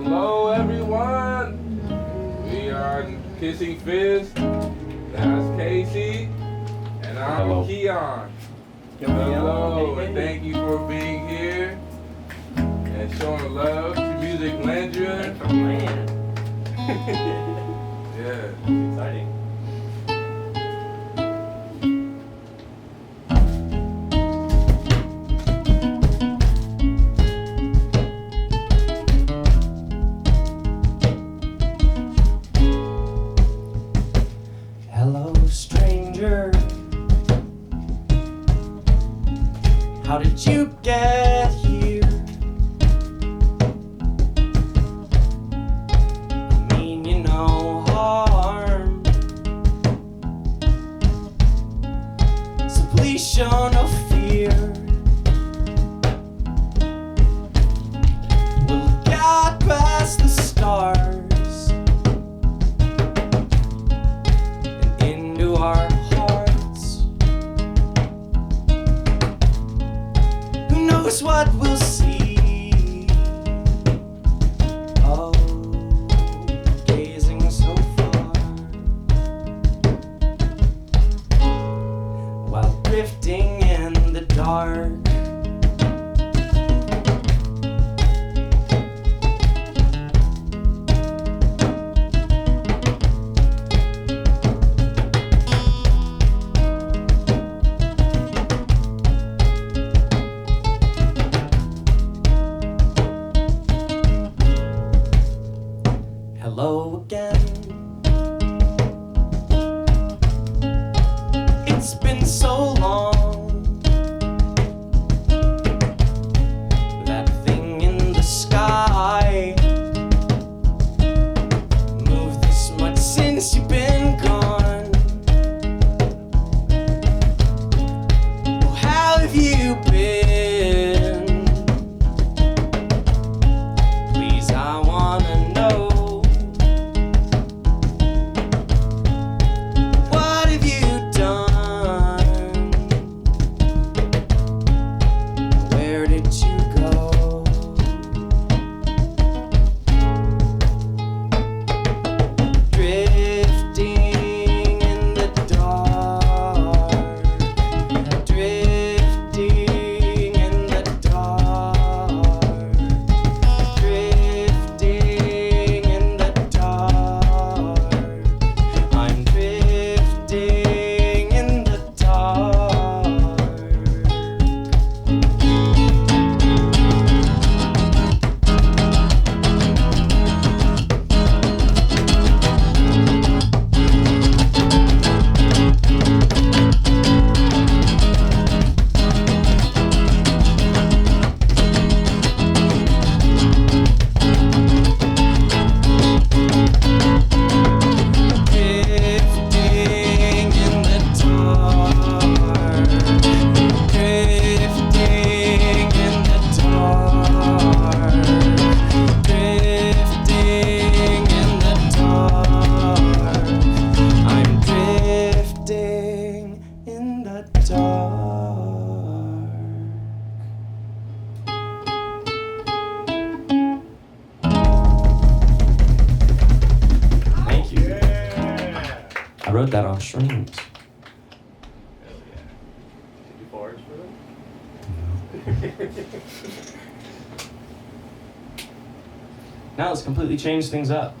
Hello everyone! We are Kissing Fist. That's Casey. And I'm Hello. Keon. Hello, and thank you for being here and showing love to MusicLandria. Oh man. Yeah. Exciting. Hello, stranger. How did you get here? I mean you no harm, so please show no fear. We'll look out past the stars and into our hearts. Who knows what we'll see? Oh, gazing so far while drifting in the dark. Hello again. It's been so long. That thing in the sky moved this much since you've been gone. Well, how have you been? Please, I wanna know. What have you done? Where did you go? Drifting in the dark. Drifting in the dark. Drifting in the dark. I'm drifting in the dark. Drifting in the dark. Drifting in the dark. Drifting in the dark. I'm drifting in the dark. Thank you. I wrote that on streams. Hell yeah. Did you forage for them? Now let's completely change things up.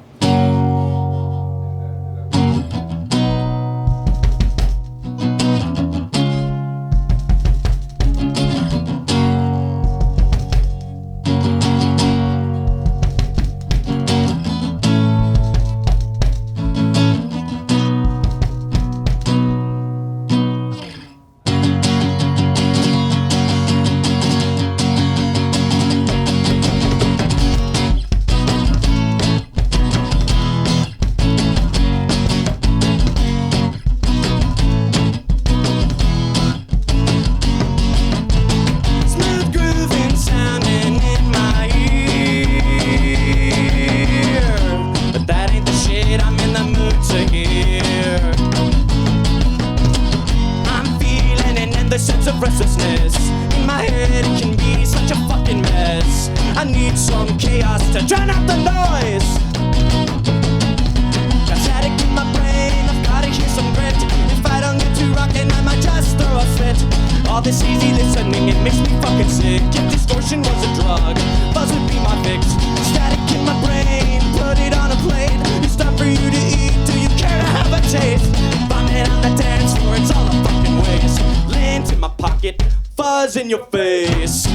buzz in your face.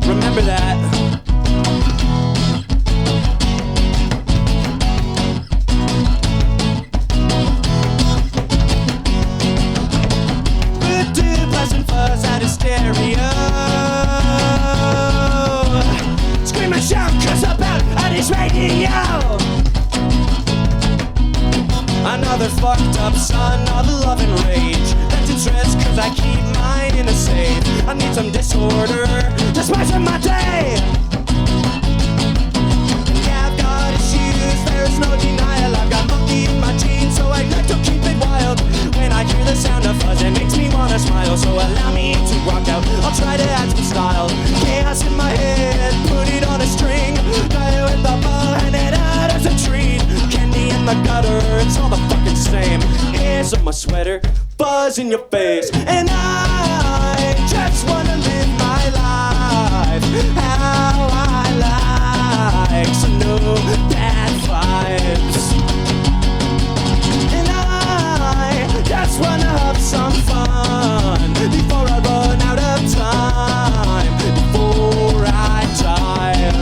Remember that. Buzz out of stereo. Scream and shout, cuss about on his radio. Another fucked up son of love and rage. That's interest cause I keep mine in a safe. I need some disorder to spice up my day. And yeah, I've got issues, there's no denial. I've got monkey in my jeans, so I like to keep it wild. When I hear the sound of fuzz, it makes me wanna smile. So allow me to rock out, I'll try to add some style. Chaos in my head, put it on a string. Tie it with a bow, hand it out as a treat. Candy in the gutter, it's all the fucking same. Hairs on my sweater, buzz in your face. And I just wanna live my life how I like, so no bad vibes. And I just wanna have some fun before I run out of time, before I die.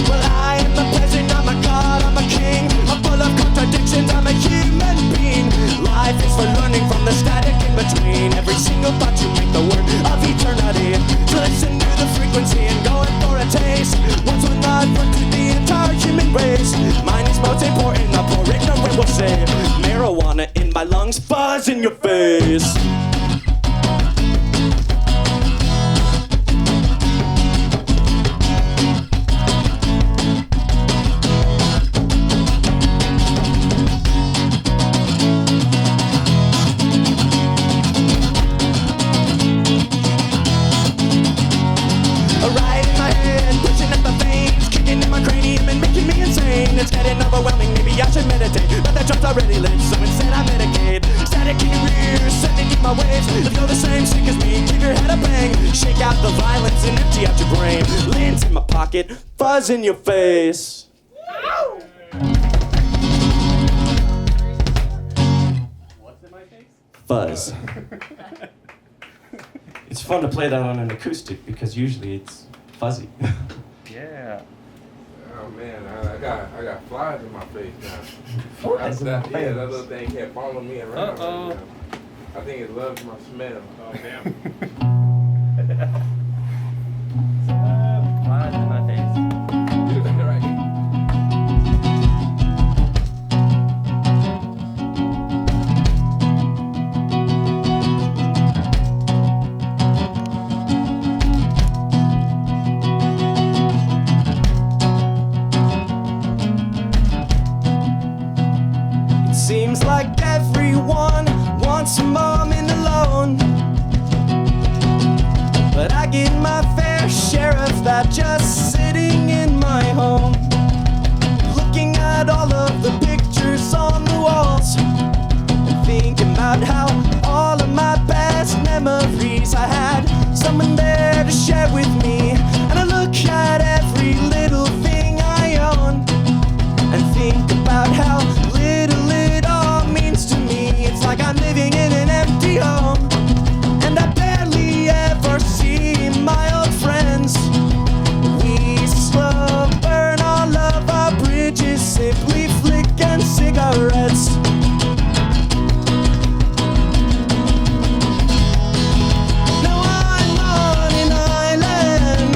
Well, I am the president, I'm a god, I'm a king. I'm full of contradictions, I'm a human being. Life is for learning from the static in between. Every single thought you make the word of eternity. So listen to the frequency and going for a taste. Once we're not for to the entire human race. Mine is most important, the poor ignorant will say. Marijuana in my lungs, buzz in your face. It's getting overwhelming, maybe I should meditate. But the drugs already lit, so instead I medicate. Static in your ears, sending you my waves. If you're the same sick as me, give your head a bang. Shake out the violence and empty out your brain. Lint in my pocket, fuzz in your face. What's in my face? Fuzz. It's fun to play that on an acoustic because usually it's fuzzy. Yeah. Oh man, I got flies in my face now. Flies in my Yeah, face. that little thing kept following me around. Uh-oh. Right now. I think it loves my smell. Oh, damn. Flies in my face. Right. Seems like everyone wants a moment alone, but I get my fair share of that just sitting in my home, looking at all of the pictures on the walls and thinking about how all of my best memories I had someone there to share with me. And I look at every little thing I own and think about how little it all means to me. It's like I'm living in an empty home, and I barely ever see my old friends. We slow burn all of our bridges, simply flicking cigarettes. Now I'm on an island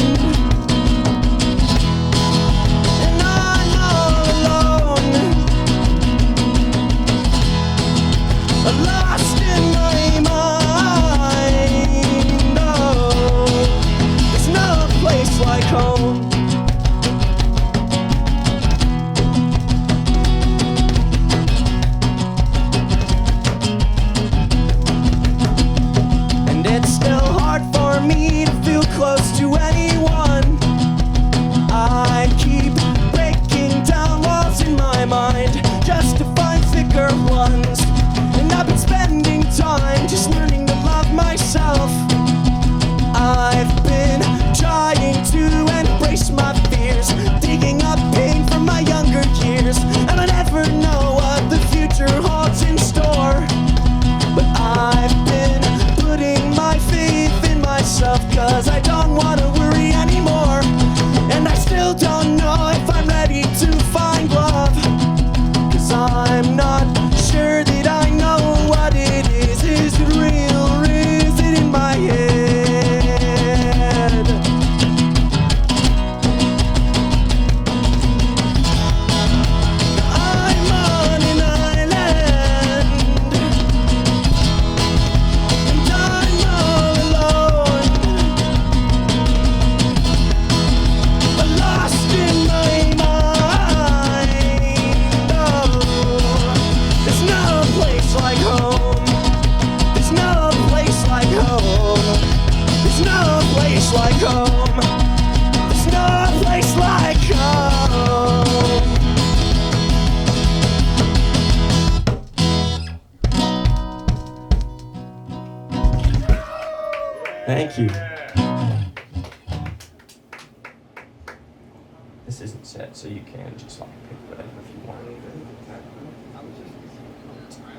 This isn't set, so you can just like pick whatever if you want.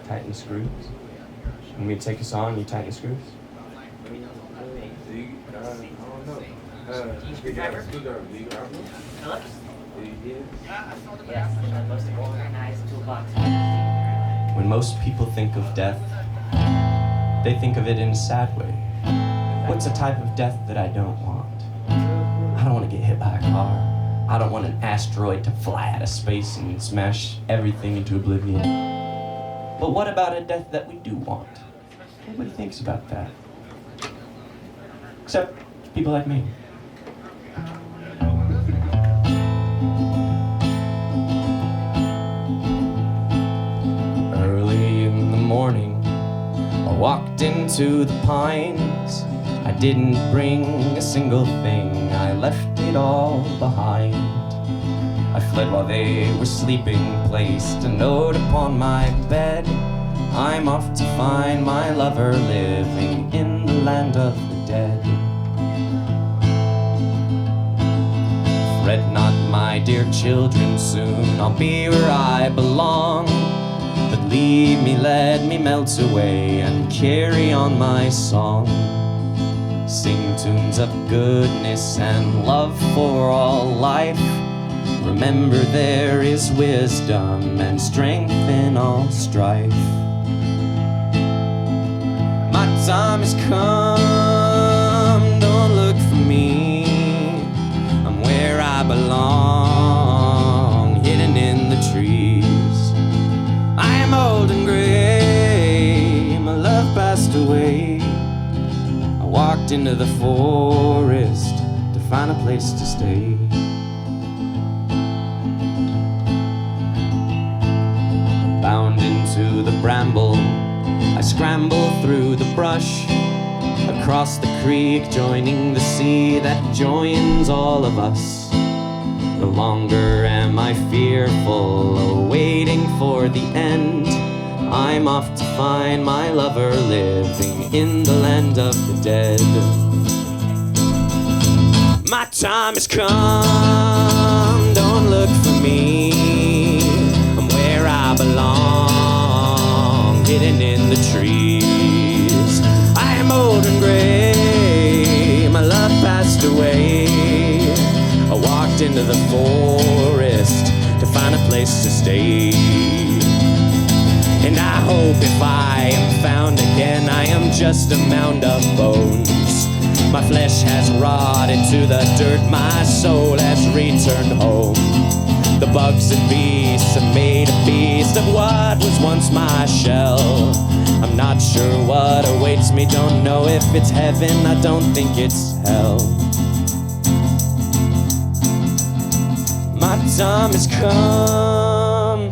Tighten the screws. When we take a song, you tighten the screws. I don't know. Screwdriver? Screwdriver. Do you have one? Phillips? Yeah. Yes, the most organized toolbox. When most people think of death, they think of it in a sad way. What's a type of death that I don't want? I don't want to get hit by a car. I don't want an asteroid to fly out of space and smash everything into oblivion. But what about a death that we do want? Nobody thinks about that. Except people like me. Early in the morning, I walked into the pines. I didn't bring a single thing, I left it all behind. I fled while they were sleeping, placed a note upon my bed. I'm off to find my lover living in the land of the dead. Fret not, my dear children, soon I'll be where I belong. But leave me, let me melt away and carry on my song. Sing tunes of goodness and love for all life. Remember there is wisdom and strength in all strife. My time has come, don't look for me. I'm where I belong, hidden in the trees. I am old and gray, my love passed away. I walked into the forest to find a place to stay. Bound into the bramble, I scramble through the brush, across the creek, joining the sea that joins all of us. No longer am I fearful, awaiting for the end. I'm off to find my lover living in the land of the dead. My time has come, don't look for me. I'm where I belong, hidden in the trees. I am old and gray, my love passed away. I walked into the forest to find a place to stay. And I hope if I am found again, I am just a mound of bones. My flesh has rotted to the dirt, my soul has returned home. The bugs and beasts have made a beast of what was once my shell. I'm not sure what awaits me, don't know if it's heaven, I don't think it's hell. My time has come,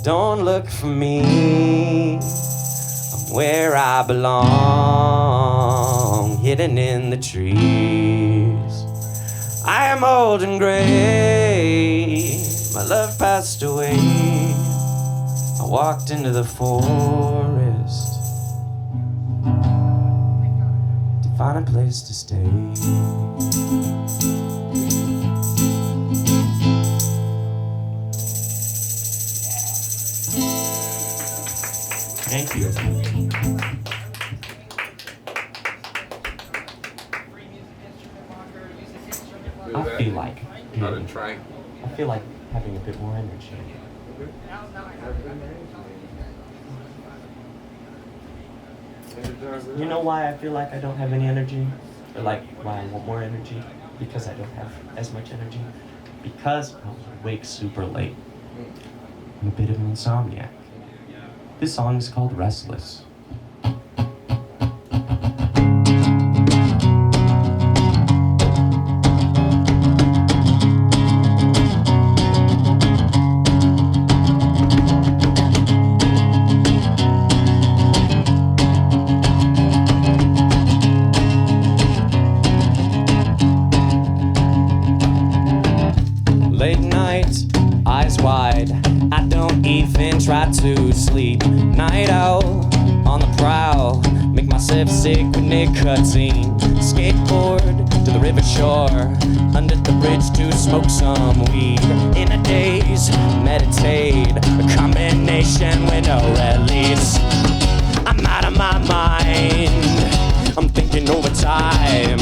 don't look for me. I'm where I belong, hidden in the trees. I am old and gray, my love passed away. I walked into the forest to find a place to stay. Thank you. I feel like Not a triangle. I feel like having a bit more energy. You know why I feel like I don't have any energy? Or like why I want more energy? Because I don't have as much energy. Because I was awake super late. I'm a bit of an insomniac. This song is called Restless. Late night, eyes wide, I don't even try to sleep. Night owl on the prowl, make myself sick with nicotine. Skateboard to the river shore, under the bridge to smoke some weed. In a daze, meditate, a combination with no release. I'm out of my mind, I'm thinking overtime.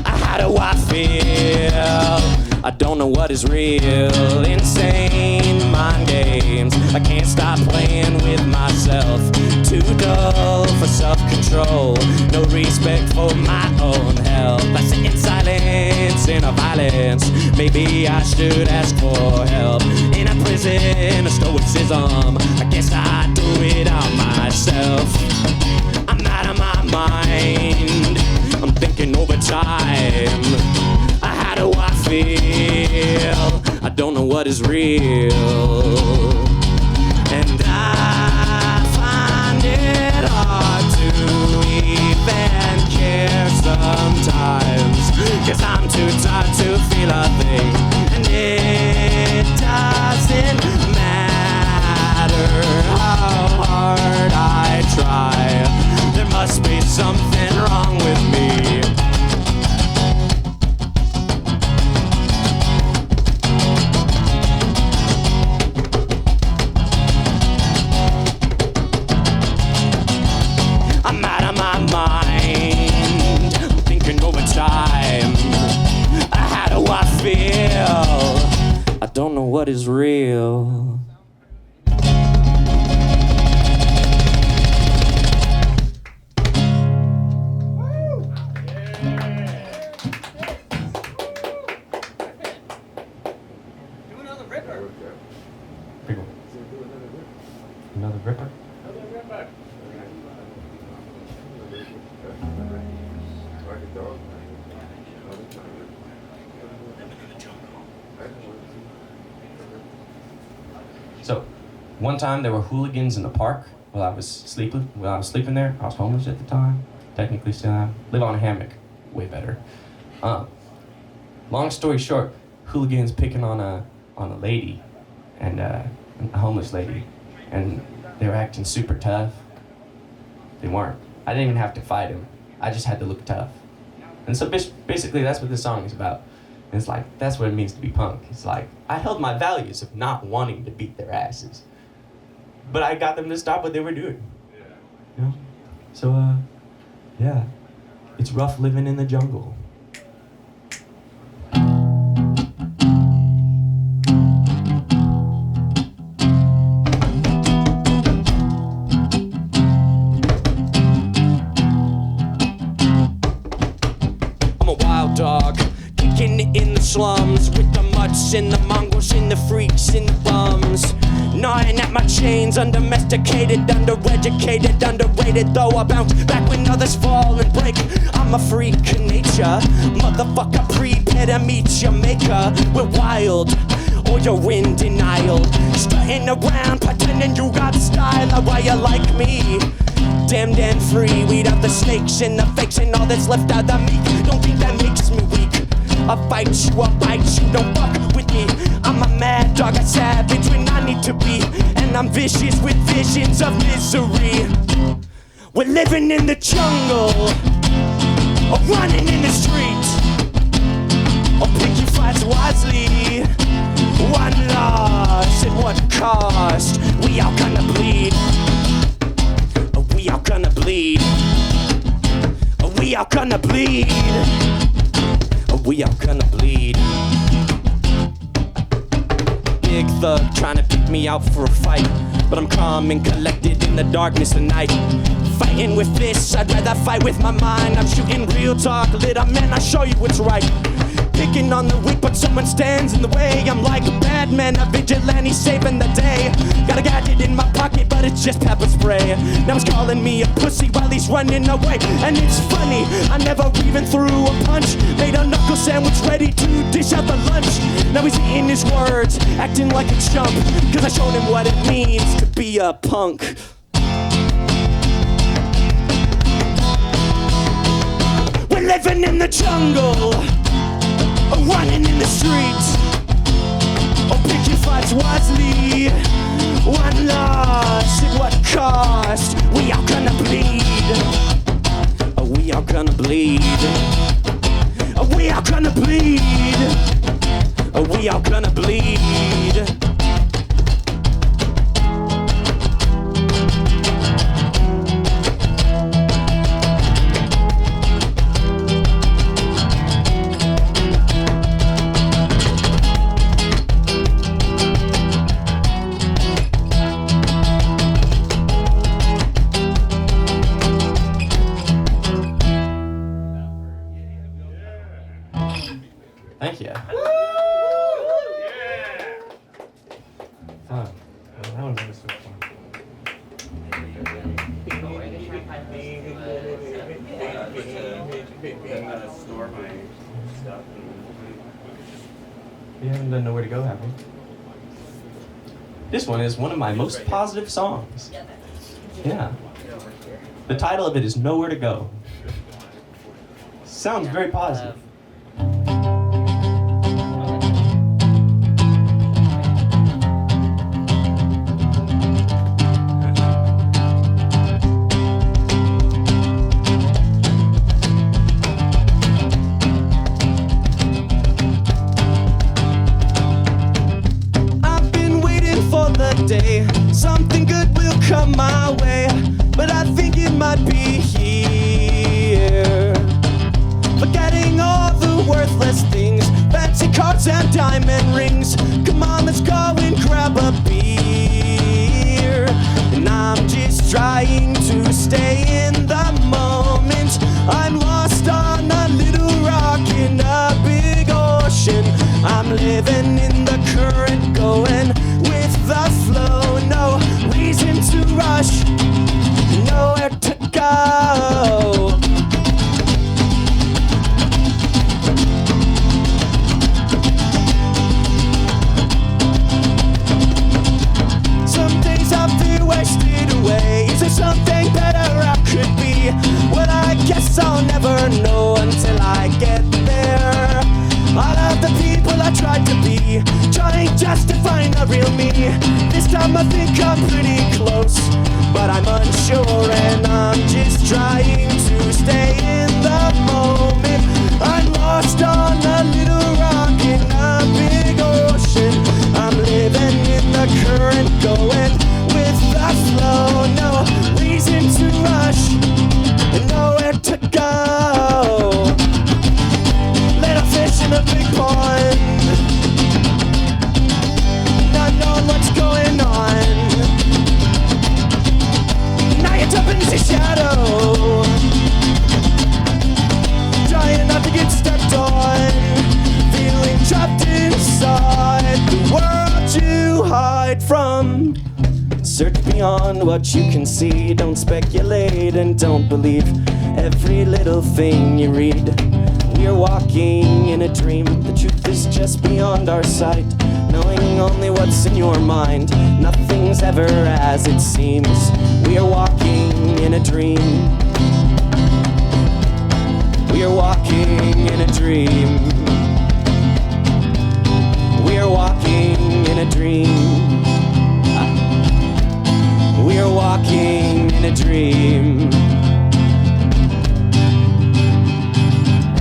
How do I feel? I don't know what is real. Insane mind games, I can't stop playing with myself. Too dull for self-control, no respect for my own health. I sit in silence, in a violence. Maybe I should ask for help. In a prison of stoicism, I guess I do it all myself. I'm out of my mind, I'm thinking overtime. How do I feel? I don't know what is real. And I find it hard to even care sometimes, 'cause I'm too tired to feel a thing. And it doesn't matter how hard I try, there must be something wrong with me. I don't know what is real. Do another ripper. Another ripper? So, one time there were hooligans in the park while I was sleeping there. I was homeless at the time. Technically still am. Live on a hammock. Way better. Long story short, hooligans picking on a lady, and a homeless lady, and they were acting super tough. They weren't. I didn't even have to fight him. I just had to look tough. And so basically that's what this song is about. And it's like, that's what it means to be punk. It's like, I held my values of not wanting to beat their asses, but I got them to stop what they were doing. You know? So, yeah. It's rough living in the jungle. I'm a wild dog, kicking it in the slums, with the mutts and the mongrels and the freaks and the bums. Gnawing at my chains, undomesticated, undereducated, underrated. Though I bounce back when others fall and break. I'm a freak of nature, motherfucker, prepare to meet your maker. We're wild, or you're in denial, strutting around pretending you got style. Why you like me? Damned and free, weed out the snakes and the fakes and all that's left out of me. Don't think that makes me weak. I'll fight you, I'll bite you, don't fuck with me. I'm a mad dog, a savage when I need to be, and I'm vicious with visions of misery. We're living in the jungle, or running in the street, or pick your fights wisely. One loss, at what cost? We all gonna bleed. We all gonna bleed. We all gonna bleed. We all gonna bleed. Big thug trying to pick me out for a fight, but I'm calm and collected in the darkness of night. Fighting with fists, I'd rather fight with my mind. I'm shooting real talk, little man, I show you what's right. Picking on the weak, but someone stands in the way. I'm like a bad man, a vigilante saving the day. Got a gadget in my pocket, but it's just pepper spray. Now he's calling me a pussy while he's running away. And it's funny, I never even threw a punch. Made a knuckle sandwich ready to dish out the lunch. Now he's eating his words, acting like a chump, 'cause I showed him what it means to be a punk. We're living in the jungle, running in the streets. Oh, pick your fights wisely. One loss, at what cost? We are gonna bleed. We are gonna bleed. we all gonna bleed. Thank you. Fun. That one was so fun. I'm gonna store my stuff. You haven't done Nowhere to Go, have you? This one is one of my most positive songs. Yeah. The title of it is Nowhere to Go. Sounds very positive. I've been waiting for the day something good will come my way, but I think it might be here. Forgetting all the worthless things, fancy cars and diamond rings. Come on, let's go and grab a beer. And I'm just trying to stay in the moment. I'm lost on a little rock in a big ocean. I'm living in the current, going with the flow. No reason to rush, nowhere to go. Some days I feel wasted away. Is there something better I could be? Well, I guess I'll never know until I get there. All of the people I tried to be, trying just to find a real me. This time I think I'm pretty close, but I'm unsure and I'm just trying to stay in the moment. I'm lost on a little rock in a big ocean. I'm living in the current, going with the flow. No reason to rush, and nowhere to go. Little fish in a big pond, not knowing what's going on. Now you're jumping into shadow, trying not to get stepped on, feeling trapped inside the world you hide from. Search beyond what you can see. Don't speculate and don't believe every little thing you read. We are walking in a dream. The truth is just beyond our sight, knowing only what's in your mind. Nothing's ever as it seems. We are walking in a dream. We are walking in a dream. We are walking in a dream. We are walking in a dream.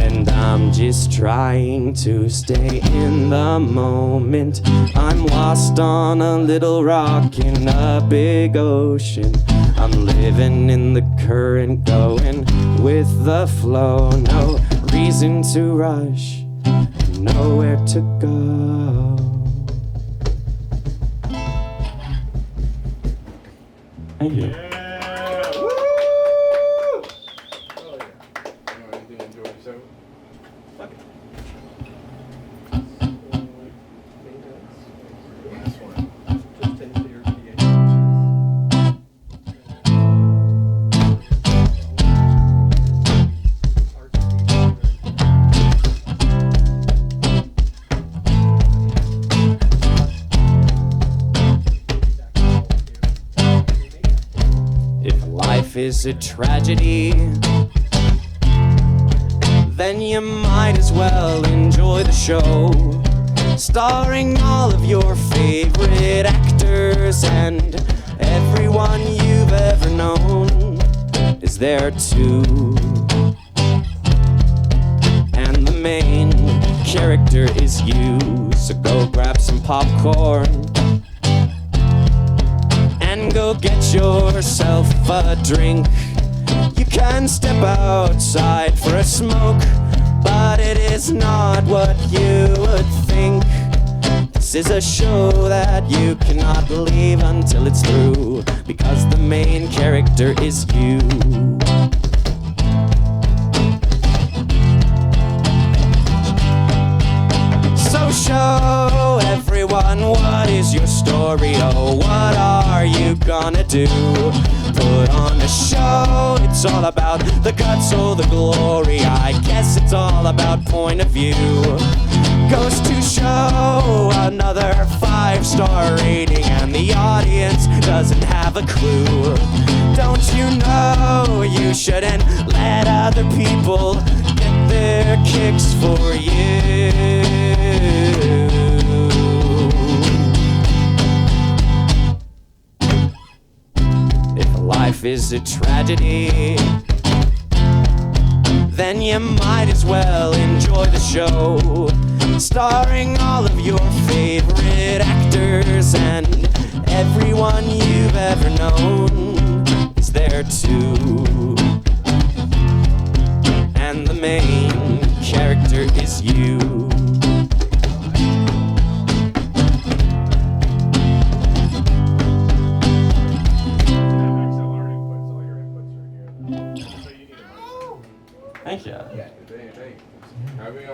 And I'm just trying to stay in the moment. I'm lost on a little rock in a big ocean. I'm living in the current, going with the flow. No reason to rush, nowhere to go. Thank you. Anything enjoy yourself? Last one. Just into your PA. Life is a tragedy, then you might as well enjoy the show, starring all of your favorite actors, and everyone you've ever known is there too. And the main character is you. So go grab some popcorn and go get yourself a drink. You can step outside for a smoke, but it is not what you would think. This is a show that you cannot leave until it's through, because the main character is you. So show everyone, what is your story? Oh, what are you gonna do? Put on a show, it's all about the guts or the glory. I guess it's all about point of view. Goes to show another 5-star rating, and the audience doesn't have a clue. Don't you know you shouldn't let other people get their kicks for you? If life is a tragedy, then you might as well enjoy the show, starring all of your favorite actors, and everyone you've ever known is there too. And the main character is you. Thank you. Thank you. Are we on